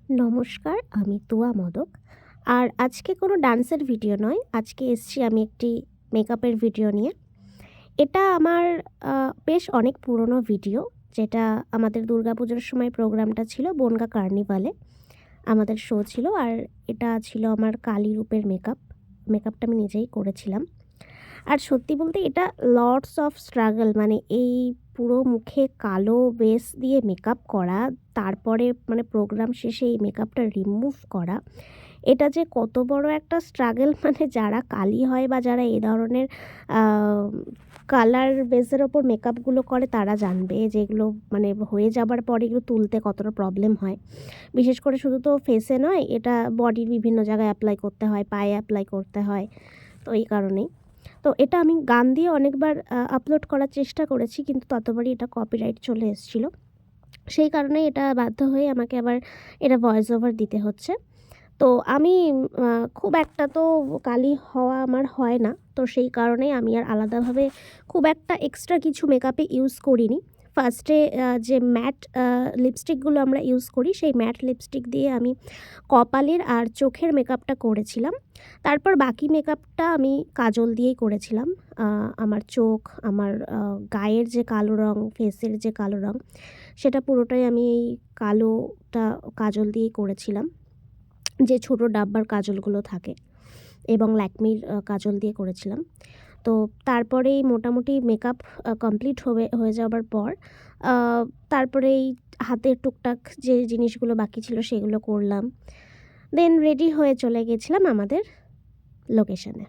নমস্কার, আমি তুয়া মদক। আর আজকে কোনো ডান্সের ভিডিও নয়, আজকে এসছি আমি একটি মেকআপের ভিডিও নিয়ে। এটা আমার বেশ অনেক পুরনো ভিডিও, যেটা আমাদের দুর্গাপুজোর সময় প্রোগ্রামটা ছিল বনগাঁ কার্নিভালে। আমাদের শো ছিল, আর এটা ছিল আমার কালী রূপের মেকআপ। মেকআপটা আমি নিজেই করেছিলাম। আর সত্যি বলতে এটা লটস অফ স্ট্রাগল, মানে এই পুরো মুখে কালো বেস দিয়ে মেকআপ করা, তারপরে মানে প্রোগ্রাম শেষে এই মেকআপটা রিমুভ করা, এটা যে কত বড় একটা স্ট্রাগল মানে যারা কালি হয় বা যারা এই ধরনের কালার বেসের ওপর মেকআপগুলো করে তারা জানবে, যেগুলো মানে হয়ে যাবার পরে এগুলো তুলতে কতটা প্রবলেম হয়। বিশেষ করে শুধু তো ফেসে নয়, এটা বডির বিভিন্ন জায়গায় অ্যাপ্লাই করতে হয়, পায়ে অ্যাপ্লাই করতে হয়। তো এই কারণেই তো এটা আমি গান দিয়ে অনেকবার আপলোড করার চেষ্টা করেছি, কিন্তু ততবারই এটা কপিরাইট চলে এসেছিলো। সেই কারণেই এটা বাধ্য হয়ে আমাকে আবার এটা ভয়েস ওভার দিতে হচ্ছে। তো আমি খুব একটা তো কালি হওয়া আমার হয় না। তো সেই কারণেই আমি আর আলাদাভাবে খুব একটা এক্সট্রা কিছু মেকআপে ইউজ করিনি। ফার্স্টে যে ম্যাট লিপস্টিকগুলো আমরা ইউজ করি, সেই ম্যাট লিপস্টিক দিয়ে আমি কপালের আর চোখের মেকআপটা করেছিলাম। তারপর বাকি মেকআপটা আমি কাজল দিয়েই করেছিলাম। আমার চোখ, আমার গায়ের যে কালো রঙ, ফেসের যে কালো রঙ, সেটা পুরোটাই আমি এই কালোটা কাজল দিয়েই করেছিলাম। যে ছোট ডাব্বার কাজলগুলো থাকে, এবং ল্যাকমির কাজল দিয়ে করেছিলাম। তো তারপরেই মোটামুটি মেকআপ কমপ্লিট হয়ে যাবার পর আ তারপরে এই হাতের টুকটাক যে জিনিসগুলো বাকি ছিল সেগুলো করলাম। দেন রেডি হয়ে চলে গেছিলাম আমাদের লোকেশনে।